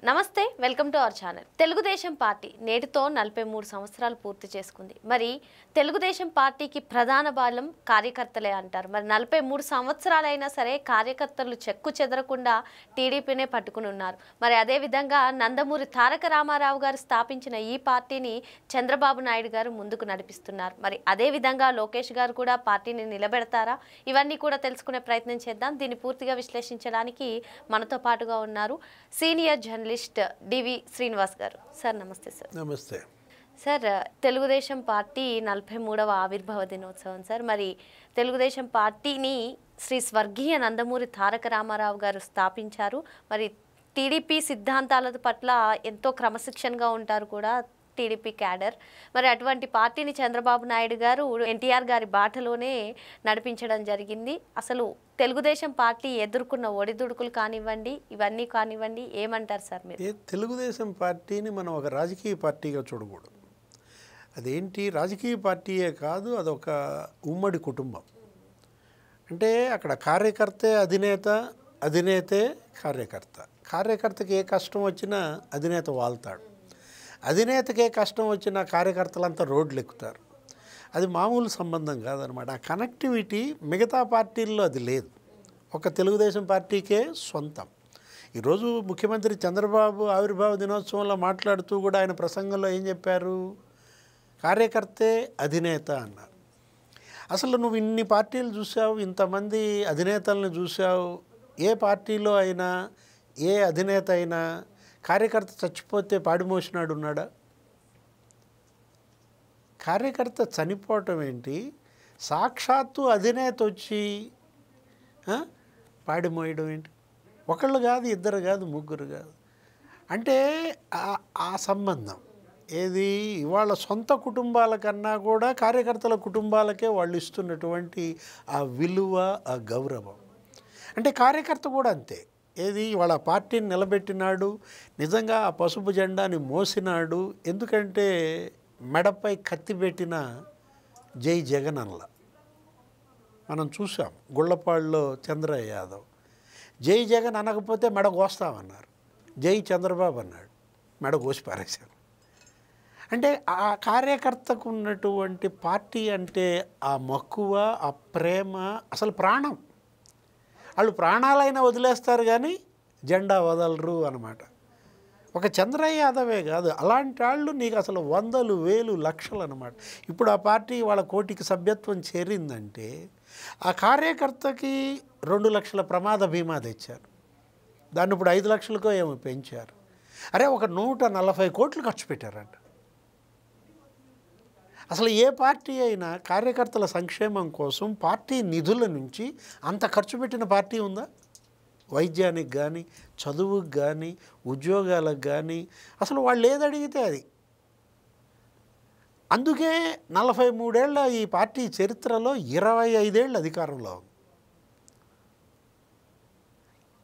నమస్తే welcome to our channel. Telugu Desam party నేటితో 43 సంవత్సరాలు పూర్తి చేసుకుంది. మరి తెలుగుదేశం పార్టీకి ప్రధాన బలం కార్యకర్తలే అంటారు. మరి 43 సంవత్సరాలైనా సరే కార్యకర్తలు చెక్కు చెదరకుండా టీడీపీనే పట్టుకుని ఉన్నారు. మరి అదే విధంగా నందమూరి తారక రామారావు గారు స్థాపించిన ఈ పార్టీని చంద్రబాబు నాయుడు గారు ముందుకు నడిపిస్తున్నారు. మరి అదే విధంగా లోకేష్ గారు కూడా పార్టీని నిలబెడతారా? ఇవన్నీ కూడా తెలుసుకునే ప్రయత్నం చేద్దాం. దీన్ని పూర్తిగా విశ్లేషించడానికి మనతో పాటుగా ఉన్నారు సీనియర్ జర్నలిస్ట్ డివి శ్రీనివాస్ గారు. సార్ నమస్తే. సార్ నమస్తే. సార్, తెలుగుదేశం పార్టీ 43వ ఆవిర్భావ దినోత్సవం. సార్, మరి తెలుగుదేశం పార్టీని శ్రీ స్వర్గీయ నందమూరి తారక రామారావు గారు స్థాపించారు. మరి టీడీపీ సిద్ధాంతాల పట్ల ఎంతో క్రమశిక్షణగా ఉంటారు కూడా టీడీపీ క్యాడర్. మరి అటువంటి పార్టీని చంద్రబాబు నాయుడు గారు ఎన్టీఆర్ గారి బాటలోనే నడిపించడం జరిగింది. అసలు తెలుగుదేశం పార్టీ ఎదుర్కొన్న ఒడిదుడుకులు కానివ్వండి, ఇవన్నీ కానివ్వండి, ఏమంటారు సార్ మీరు? తెలుగుదేశం పార్టీని మనం ఒక రాజకీయ పార్టీగా చూడకూడదు. అదేంటి, రాజకీయ పార్టీయే కాదు, అదొక ఉమ్మడి కుటుంబం. అంటే అక్కడ కార్యకర్తే అధినేత, అధినేతే కార్యకర్త. కార్యకర్తకి ఏ కష్టం వచ్చినా అధినేత వాళ్తాడు, అధినేతకే కష్టం వచ్చిన కార్యకర్తలంతా రోడ్లు ఎక్కుతారు. అది మామూలు సంబంధం కాదనమాట. ఆ కనెక్టివిటీ మిగతా పార్టీల్లో అది లేదు, ఒక తెలుగుదేశం పార్టీకే సొంతం. ఈరోజు ముఖ్యమంత్రి చంద్రబాబు ఆవిర్భావ దినోత్సవంలో మాట్లాడుతూ కూడా ఆయన ప్రసంగంలో ఏం చెప్పారు? కార్యకర్తే అధినేత అన్నారు. అసలు నువ్వు ఇన్ని పార్టీలు చూసావు, ఇంతమంది అధినేతలను చూసావు, ఏ పార్టీలో అయినా ఏ అధినేత అయినా కార్యకర్త చచ్చిపోతే పాడిమోసినాడు ఉన్నాడా? కార్యకర్త చనిపోవటం ఏంటి, సాక్షాత్తు అధినేత వచ్చి పాడిమోయడం ఏంటి? ఒకళ్ళు కాదు, ఇద్దరు కాదు, ముగ్గురు కాదు. అంటే ఆ సంబంధం ఏది ఇవాళ సొంత కుటుంబాల కన్నా కూడా కార్యకర్తల కుటుంబాలకే వాళ్ళు ఇస్తున్నటువంటి ఆ విలువ, ఆ గౌరవం. అంటే కార్యకర్త కూడా అంతే. ఏది వాళ్ళ పార్టీని నిలబెట్టినాడు, నిజంగా ఆ పసుపు జెండాని మోసినాడు. ఎందుకంటే మెడపై కత్తి పెట్టిన జై జగన్ అనలా. మనం చూసాం గుళ్ళపాడులో చంద్రయ్య యాదవ్ జై జగన్ అనకపోతే మెడ కోస్తామన్నారు, జై చంద్రబాబు అన్నాడు, మెడ కోసి పారేశారు. అంటే ఆ కార్యకర్తకు ఉన్నటువంటి పార్టీ అంటే ఆ మక్కువ, ఆ ప్రేమ, అసలు ప్రాణం. వాళ్ళు ప్రాణాలైనా వదిలేస్తారు కానీ జెండా వదలరు అన్నమాట. ఒక చంద్రయ్య యాదవే కాదు, అలాంటి వాళ్ళు నీకు అసలు వందలు, వేలు, లక్షలు అన్నమాట. ఇప్పుడు ఆ పార్టీ వాళ్ళ కోటికి సభ్యత్వం చేరిందంటే ఆ కార్యకర్తకి 2 లక్షల ప్రమాద బీమా తెచ్చారు. దాన్ని ఇప్పుడు 5 లక్షలకో ఏమో పెంచారు. అరే, ఒక 140 కోట్లు ఖర్చు పెట్టారంట. అసలు ఏ పార్టీ అయినా కార్యకర్తల సంక్షేమం కోసం పార్టీ నిధుల నుంచి అంత ఖర్చు పెట్టిన పార్టీ ఉందా? వైద్యానికి కానీ, చదువుకు కానీ, ఉద్యోగాలకు కానీ అసలు వాళ్ళు ఏది అడిగితే అది. అందుకే 43 ఏళ్ల ఈ పార్టీ చరిత్రలో 25 ఏళ్ళు అధికారంలో ఉంది.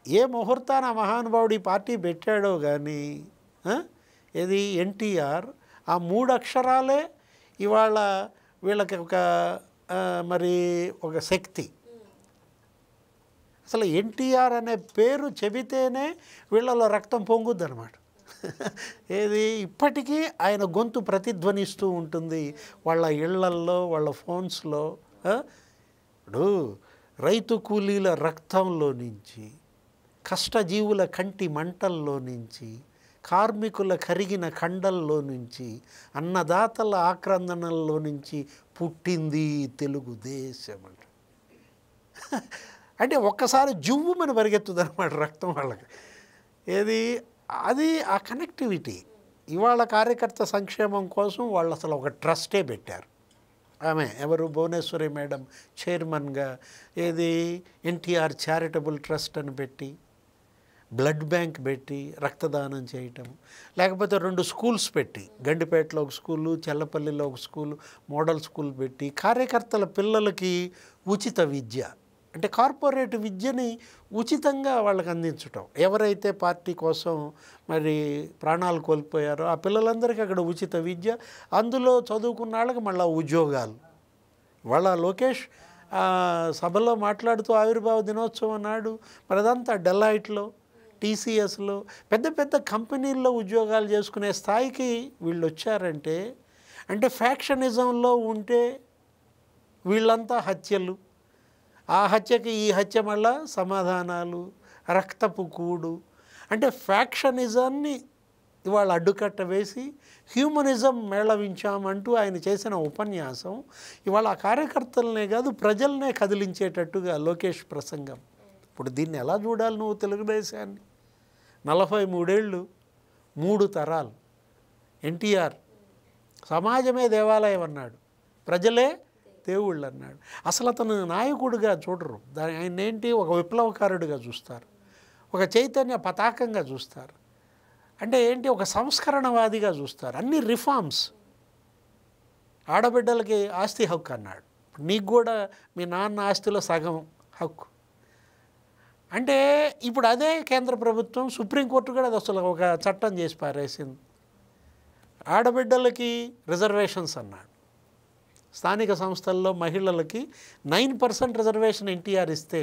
ఏ ముహూర్తాన మహానుభావుడు ఈ పార్టీ పెట్టాడో కానీ ఏది ఎన్టీఆర్ ఆ 3 అక్షరాలే ఇవాళ వీళ్ళకి మరి ఒక శక్తి. అసలు ఎన్టీఆర్ అనే పేరు చెబితేనే వీళ్ళలో రక్తం పొంగుద్ది అనమాట. ఏది ఇప్పటికీ ఆయన గొంతు ప్రతిధ్వనిస్తూ ఉంటుంది వాళ్ళ ఇళ్లల్లో, వాళ్ళ ఫోన్స్లో. ఇప్పుడు రైతు కూలీల రక్తంలో నుంచి, కష్టజీవుల కంటి మంటల్లో నుంచి, కార్మికుల కరిగిన కండల్లో నుంచి, అన్నదాతల ఆక్రందనల్లో నుంచి పుట్టింది తెలుగుదేశం అంట. అంటే ఒక్కసారి జువ్వుమని పరిగెత్తుది అనమాట రక్తం వాళ్ళకి. ఏది అది ఆ కనెక్టివిటీ. ఇవాళ కార్యకర్త సంక్షేమం కోసం వాళ్ళు అసలు ఒక ట్రస్టే పెట్టారు. ఆమె ఎవరు, భువనేశ్వరి మేడం చైర్మన్గా ఏది ఎన్టీఆర్ చారిటబుల్ ట్రస్ట్ అని పెట్టి, బ్లడ్ బ్యాంక్ పెట్టి రక్తదానం చేయటం, లేకపోతే 2 స్కూల్స్ పెట్టి, గండిపేటలో ఒక స్కూలు, చెల్లపల్లిలో ఒక స్కూలు, మోడల్ స్కూల్ పెట్టి కార్యకర్తల పిల్లలకి ఉచిత విద్య, అంటే కార్పొరేట్ విద్యని ఉచితంగా వాళ్ళకి అందించటం. ఎవరైతే పార్టీ కోసం మరి ప్రాణాలు కోల్పోయారో ఆ పిల్లలందరికీ అక్కడ ఉచిత విద్య, అందులో చదువుకున్న వాళ్ళకి మళ్ళీ ఉద్యోగాలు. వాళ్ళ లోకేష్ సభలో మాట్లాడుతూ ఆవిర్భావ దినోత్సవం నాడు మరి అదంతా డెలాయిట్లో టీసీఎస్లో పెద్ద పెద్ద కంపెనీల్లో ఉద్యోగాలు చేసుకునే స్థాయికి వీళ్ళు వచ్చారంటే అంటే ఫ్యాక్షనిజంలో ఉంటే వీళ్ళంతా హత్యలు, ఆ హత్యకి ఈ హత్య మళ్ళా సమాధానాలు, రక్తపు కూడు. అంటే ఫ్యాక్షనిజాన్ని ఇవాళ అడ్డుకట్ట వేసి హ్యూమనిజం మేళవించామంటూ ఆయన చేసిన ఉపన్యాసం ఇవాళ ఆ కార్యకర్తలనే కాదు ప్రజలనే కదిలించేటట్టుగా లోకేష్ ప్రసంగం. ఇప్పుడు దీన్ని ఎలా చూడాలి నువ్వు తెలుగుదేశాన్ని? 43 ఏళ్ళు 3 తరాలు ఎన్టీఆర్ సమాజమే దేవాలయం అన్నాడు, ప్రజలే దేవుళ్ళు అన్నాడు. అసలు అతను నాయకుడిగా చూడరు, ఆయన ఏంటి ఒక విప్లవకారుడిగా చూస్తారు, ఒక చైతన్య పతాకంగా చూస్తారు, అంటే ఏంటి ఒక సంస్కరణవాదిగా చూస్తారు. అన్ని రిఫార్మ్స్. ఆడబిడ్డలకి ఆస్తి హక్కు అన్నాడు, నీకు కూడా మీ నాన్న ఆస్తిలో సగం హక్కు. అంటే ఇప్పుడు అదే కేంద్ర ప్రభుత్వం సుప్రీంకోర్టు కూడా అది అసలు ఒక చట్టం చేసి పారేసింది. ఆడబిడ్డలకి రిజర్వేషన్స్ అన్నాడు. స్థానిక సంస్థల్లో మహిళలకి 9% రిజర్వేషన్ ఎన్టీఆర్ ఇస్తే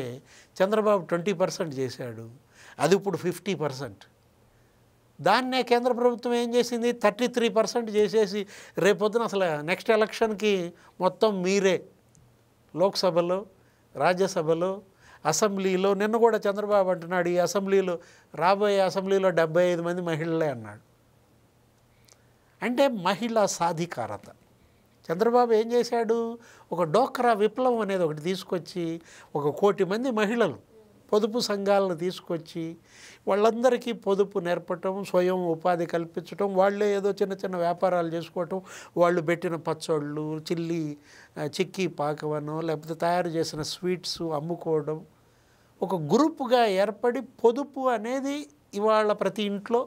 చంద్రబాబు 20% చేశాడు, అది ఇప్పుడు 50%. దాన్నే కేంద్ర ప్రభుత్వం ఏం చేసింది, 33% చేసేసి రేపొద్దున అసలు నెక్స్ట్ ఎలక్షన్కి మొత్తం మీరే లోక్సభలో, రాజ్యసభలో, అసెంబ్లీలో. నిన్న కూడా చంద్రబాబు అంటున్నాడు ఈ అసెంబ్లీలో, రాబోయే అసెంబ్లీలో 75 మంది మహిళలే అన్నాడు. అంటే మహిళా సాధికారత. చంద్రబాబు ఏం చేశాడు, ఒక డోక్రా విప్లవం అనేది ఒకటి తీసుకొచ్చి 1 కోటి మంది మహిళలు పొదుపు సంఘాలను తీసుకొచ్చి వాళ్ళందరికీ పొదుపు నేర్పటం, స్వయం ఉపాధి కల్పించడం, వాళ్ళే ఏదో చిన్న చిన్న వ్యాపారాలు చేసుకోవటం, వాళ్ళు పెట్టిన పచ్చళ్ళు, చిక్కీ పాకవనో లేకపోతే తయారు చేసిన స్వీట్స్ అమ్ముకోవడం, ఒక గ్రూపుగా ఏర్పడి పొదుపు అనేది ఇవాళ ప్రతి ఇంట్లో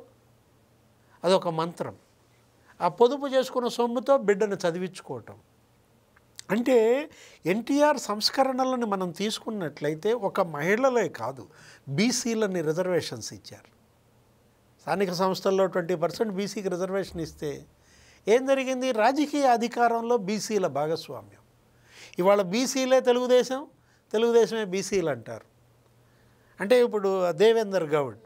అదొక మంత్రం. ఆ పొదుపు చేసుకున్న సొమ్ముతో బిడ్డను చదివించుకోవటం. అంటే ఎన్టీఆర్ సంస్కరణలను మనం తీసుకున్నట్లయితే ఒక మహిళలే కాదు బీసీలని రిజర్వేషన్స్ ఇచ్చారు. స్థానిక సంస్థల్లో 20% బీసీకి రిజర్వేషన్ ఇస్తే ఏం జరిగింది, రాజకీయ అధికారంలో బీసీల భాగస్వామ్యం. ఇవాళ బీసీలే తెలుగుదేశం, తెలుగుదేశమే బీసీలు అంటారు. అంటే ఇప్పుడు దేవేందర్ గౌడ్,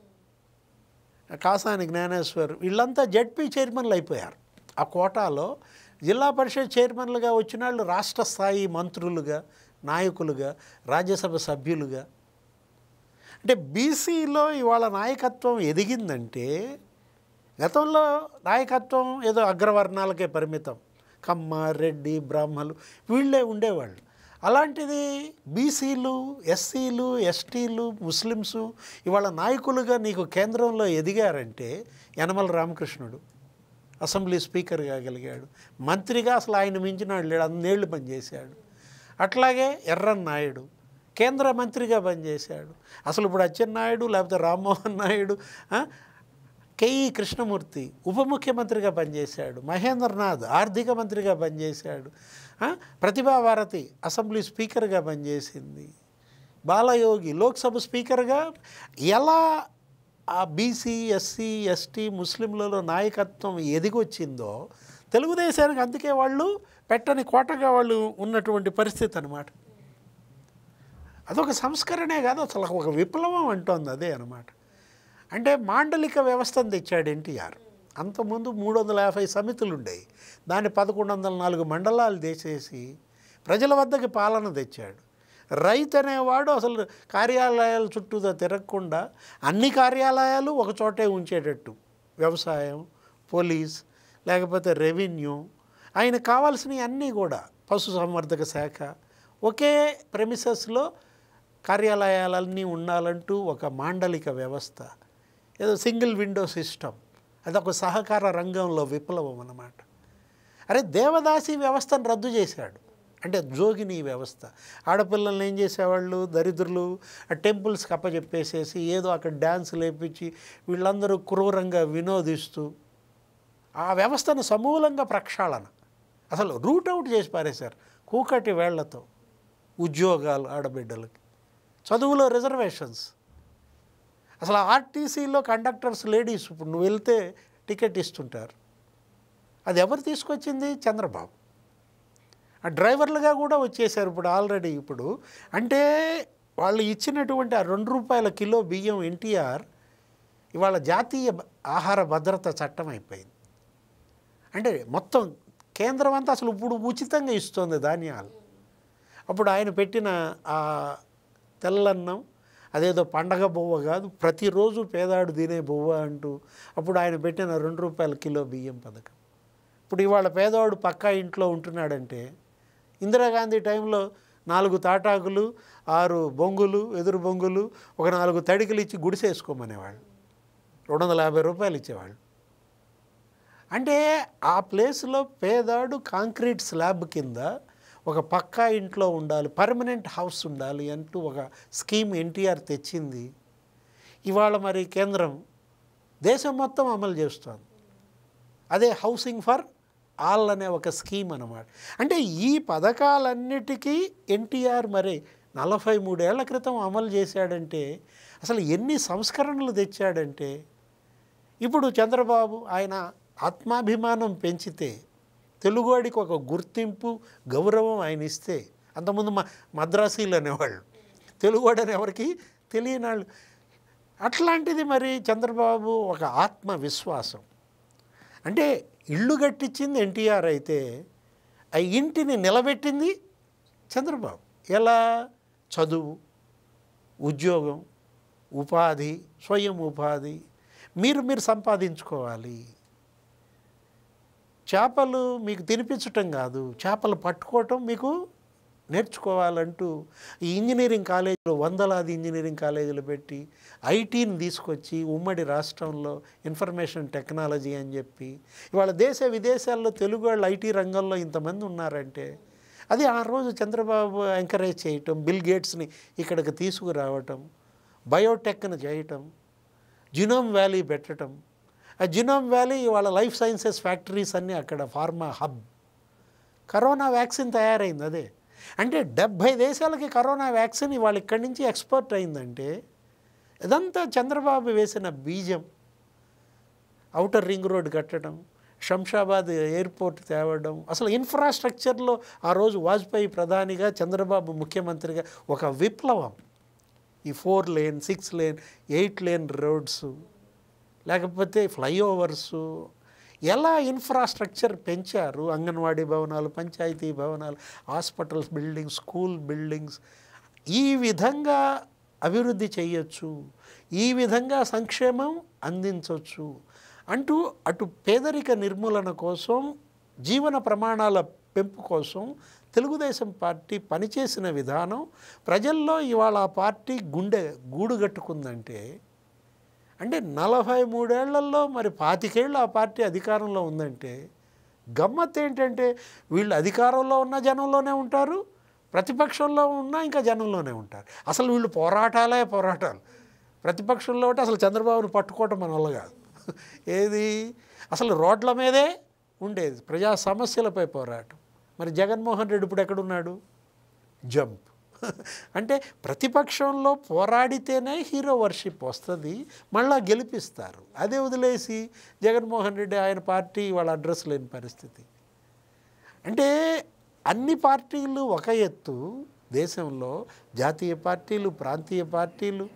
కాసాని జ్ఞానేశ్వర్ వీళ్ళంతా జెడ్పీ చైర్మన్లు అయిపోయారు. ఆ కోటాలో జిల్లా పరిషత్ చైర్మన్లుగా వచ్చిన వాళ్ళు రాష్ట్ర స్థాయి మంత్రులుగా, నాయకులుగా, రాజ్యసభ సభ్యులుగా. అంటే బీసీలో ఇవాళ నాయకత్వం ఎదిగిందంటే గతంలో నాయకత్వం ఏదో అగ్రవర్ణాలకే పరిమితం, కమ్మ, రెడ్డి, బ్రాహ్మలు వీళ్ళే ఉండేవాళ్ళు. అలాంటిది బీసీలు, ఎస్సీలు, ఎస్టీలు, ముస్లిమ్సు ఇవాళ నాయకులుగా నీకు కేంద్రంలో ఎదిగారంటే యనమల రామకృష్ణుడు అసెంబ్లీ స్పీకర్ కాగలిగాడు, మంత్రిగా అసలు ఆయన మించినాడు లేడు, అన్నేళ్ళు పనిచేశాడు. అట్లాగే ఎర్రన్నాయుడు కేంద్ర మంత్రిగా పనిచేశాడు. అసలు ఇప్పుడు అచ్చెన్నాయుడు లేకపోతే రామ్మోహన్ నాయుడు, కేఈ కృష్ణమూర్తి ఉప ముఖ్యమంత్రిగా పనిచేశాడు, మహేంద్రనాథ్ ఆర్థిక మంత్రిగా పనిచేశాడు, ప్రతిభాభారతి అసెంబ్లీ స్పీకర్గా పనిచేసింది, బాలయోగి లోక్సభ స్పీకర్గా. ఎలా ఆ బీసీ, ఎస్సీ, ఎస్టీ, ముస్లింలలో నాయకత్వం ఎదిగొచ్చిందో తెలుగుదేశానికి అందుకే వాళ్ళు పెట్టని కోటగా వాళ్ళు ఉన్నటువంటి పరిస్థితి అన్నమాట. అదొక సంస్కరణే కాదు, అసలు ఒక విప్లవం అంటోంది అదే అన్నమాట. అంటే మాండలిక వ్యవస్థను తెచ్చాడు ఎన్టీఆర్. అంతకుముందు 350 సమితులు ఉండేవి, దాన్ని 1104 మండలాలు చేసేసి ప్రజల వద్దకి పాలన తెచ్చాడు. రైతు అనేవాడు అసలు కార్యాలయాల చుట్టూతో తిరగకుండా అన్ని కార్యాలయాలు ఒక చోటే ఉంచేటట్టు, వ్యవసాయం, పోలీస్, లేకపోతే రెవెన్యూ, ఆయన కావాల్సినవి అన్నీ కూడా పశుసంవర్ధక శాఖ ఒకే ప్రెమిసెస్లో కార్యాలయాలన్నీ ఉండాలంటూ ఒక మాండలిక వ్యవస్థ, ఏదో సింగిల్ విండో సిస్టమ్, అదొక సహకార రంగంలో విప్లవం అన్నమాట. అరే దేవదాసి వ్యవస్థను రద్దు చేశాడు, అంటే జోగిని వ్యవస్థ. ఆడపిల్లల్ని ఏం చేసేవాళ్ళు, దరిద్రులు ఆ టెంపుల్స్కి అప్పచెప్పేసేసి ఏదో అక్కడ డ్యాన్స్ లేపించి వీళ్ళందరూ క్రూరంగా వినోదిస్తూ ఆ వ్యవస్థను సమూలంగా ప్రక్షాళన, అసలు రూట్ అవుట్ చేసి పారేశారు. కూకటి వేళ్లతో ఉద్యోగాలు ఆడబిడ్డలకి, చదువులో రిజర్వేషన్స్, అసలు ఆర్టీసీలో కండక్టర్స్ లేడీస్ ఇప్పుడు నువ్వు వెళ్తే టికెట్ ఇస్తుంటారు, అది ఎవరు తీసుకొచ్చింది, చంద్రబాబు. ఆ డ్రైవర్లుగా కూడా వచ్చేసారు ఇప్పుడు ఆల్రెడీ. ఇప్పుడు అంటే వాళ్ళు ఇచ్చినటువంటి ఆ 2 రూపాయల కిలో బియ్యం ఎన్టీఆర్ ఇవాళ జాతీయ ఆహార భద్రత చట్టం అయిపోయింది. అంటే మొత్తం కేంద్రం అంతా అసలు ఇప్పుడు ఉచితంగా ఇస్తుంది ధాన్యాలు. అప్పుడు ఆయన పెట్టిన ఆ తెల్లన్నం అదేదో పండగ బువ్వ కాదు, ప్రతిరోజు పేదాడు తినే బువ్వ అంటూ అప్పుడు ఆయన పెట్టిన ₹2 కిలో బియ్యం పథకం. ఇప్పుడు ఇవాళ పేదవాడు పక్కా ఇంట్లో ఉంటున్నాడంటే ఇందిరాగాంధీ టైంలో 4 తాటాకులు 6 బొంగులు ఎదురు బొంగులు ఒక 4 తడికలు ఇచ్చి గుడిసేసుకోమనేవాళ్ళు. ₹250 ఇచ్చేవాళ్ళు. అంటే ఆ ప్లేస్లో పేదాడు కాంక్రీట్ స్లాబ్ కింద ఒక పక్కా ఇంట్లో ఉండాలి, పర్మనెంట్ హౌస్ ఉండాలి అంటూ ఒక స్కీమ్ ఎన్టీఆర్ తెచ్చింది. ఇవాళ మరి కేంద్రం దేశం మొత్తం అమలు చేస్తుంది. అదే హౌసింగ్ ఫర్ ఆల్ అనే ఒక స్కీమ్ అన్నమాట. అంటే ఈ పథకాలన్నిటికీ ఎన్టీఆర్ మరి 43 ఏళ్ల క్రితం అమలు చేశాడంటే అసలు ఎన్ని సంస్కరణలు తెచ్చాడంటే, ఇప్పుడు చంద్రబాబు ఆయన ఆత్మాభిమానం పెంచితే, తెలుగువాడికి ఒక గుర్తింపు గౌరవం ఆయన ఇస్తే, అంతకుముందు మద్రాసీలు అనేవాళ్ళు, తెలుగువాడు అని ఎవరికి తెలియని వాళ్ళు. అట్లాంటిది మరి చంద్రబాబు ఒక ఆత్మవిశ్వాసం. అంటే ఇల్లు కట్టించింది ఎన్టీఆర్ అయితే ఆ ఇంటిని నిలబెట్టింది చంద్రబాబు. ఎలా? చదువు, ఉద్యోగం, ఉపాధి, స్వయం ఉపాధి మీరు సంపాదించుకోవాలి. చేపలు మీకు తినిపించటం కాదు, చేపలు పట్టుకోవటం మీకు నేర్చుకోవాలంటూ ఈ ఇంజనీరింగ్ కాలేజీలు, వందలాది ఇంజనీరింగ్ కాలేజీలు పెట్టి ఐటీని తీసుకొచ్చి ఉమ్మడి రాష్ట్రంలో ఇన్ఫర్మేషన్ టెక్నాలజీ అని చెప్పి ఇవాళ దేశ విదేశాల్లో తెలుగు వాళ్ళు ఐటీ రంగంలో ఇంతమంది ఉన్నారంటే అది ఆ రోజు చంద్రబాబు ఎంకరేజ్ చేయటం, బిల్ గేట్స్ని ఇక్కడికి తీసుకురావటం, బయోటెక్ను చేయటం, జినోమ్ వ్యాలీ పెట్టడం. ఆ జినోమ్ వ్యాలీ ఇవాళ లైఫ్ సైన్సెస్ ఫ్యాక్టరీస్ అన్నీ అక్కడ, ఫార్మా హబ్. కరోనా వ్యాక్సిన్ తయారైంది అదే. అంటే 70 దేశాలకి కరోనా వ్యాక్సిన్ ఇవాళ ఇక్కడి నుంచి ఎక్స్పోర్ట్ అయిందంటే ఇదంతా చంద్రబాబు వేసిన బీజం. ఔటర్ రింగ్ రోడ్ కట్టడం, శంషాబాద్ ఎయిర్పోర్ట్ తేవడం, అసలు ఇన్ఫ్రాస్ట్రక్చర్లో ఆ రోజు వాజ్పేయి ప్రధానిగా, చంద్రబాబు ముఖ్యమంత్రిగా ఒక విప్లవం. ఈ 4 లేన్ 6 లేన్ 8 లేన్ రోడ్స్, లేకపోతే ఫ్లైఓవర్సు, ఎలా ఇన్ఫ్రాస్ట్రక్చర్ పెంచారు. అంగన్వాడీ భవనాలు, పంచాయతీ భవనాలు, హాస్పిటల్స్ బిల్డింగ్స్, స్కూల్ బిల్డింగ్స్. ఈ విధంగా అభివృద్ధి చేయొచ్చు, ఈ విధంగా సంక్షేమం అందించవచ్చు అంటూ అటు పేదరిక నిర్మూలన కోసం, జీవన ప్రమాణాల పెంపు కోసం తెలుగుదేశం పార్టీ పనిచేసిన విధానం ప్రజల్లో ఇవాళ ఆ పార్టీ గూడు కట్టుకుందంటే, అంటే 43 ఏళ్లలో మరి 25 ఏళ్ళు ఆ పార్టీ అధికారంలో ఉందంటే గమ్మత్ ఏంటంటే వీళ్ళు అధికారంలో ఉన్న జనంలోనే ఉంటారు, ప్రతిపక్షంలో ఉన్నా ఇంకా జనంలోనే ఉంటారు. అసలు వీళ్ళు పోరాటాలు. ప్రతిపక్షంలో ఉంటే అసలు చంద్రబాబును పట్టుకోవటం మన వల్ల కాదు. ఏది అసలు రోడ్ల మీదే ఉండేది, ప్రజా సమస్యలపై పోరాటం. మరి జగన్మోహన్ రెడ్డి ఇప్పుడు ఎక్కడున్నాడు? జంప్. అంటే ప్రతిపక్షంలో పోరాడితేనే హీరో వర్షిప్ వస్తుంది, మళ్ళా గెలిపిస్తారు. అదే వదిలేసి జగన్మోహన్ రెడ్డి ఆయన పార్టీ వాళ్ళ అడ్రస్ లేని పరిస్థితి. అంటే అన్ని పార్టీలు ఒక ఎత్తు, దేశంలో జాతీయ పార్టీలు, ప్రాంతీయ పార్టీలు,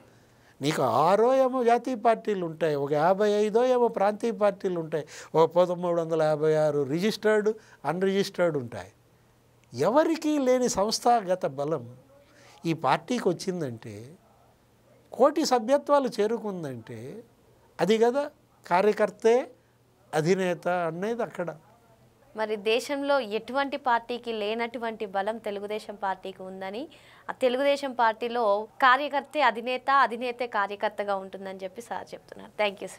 నీకు 6 ఏమో జాతీయ పార్టీలు ఉంటాయి, ఒక 55 ఏమో ప్రాంతీయ పార్టీలు ఉంటాయి, ఒక 1356 రిజిస్టర్డ్ అన్రిజిస్టర్డ్ ఉంటాయి. ఎవరికీ లేని సంస్థాగత బలం ఈ పార్టీకి వచ్చిందంటే, కోటి సభ్యత్వాలు చేరుకుందంటే అది కదా కార్యకర్తే అధినేత అనేది అక్కడ. మరి దేశంలో ఎటువంటి పార్టీకి లేనటువంటి బలం తెలుగుదేశం పార్టీకి ఉందని, ఆ తెలుగుదేశం పార్టీలో కార్యకర్తే అధినేత, అధినేతే కార్యకర్తగా ఉంటుందని చెప్పి సార్ చెప్తున్నారు. Thank you sir.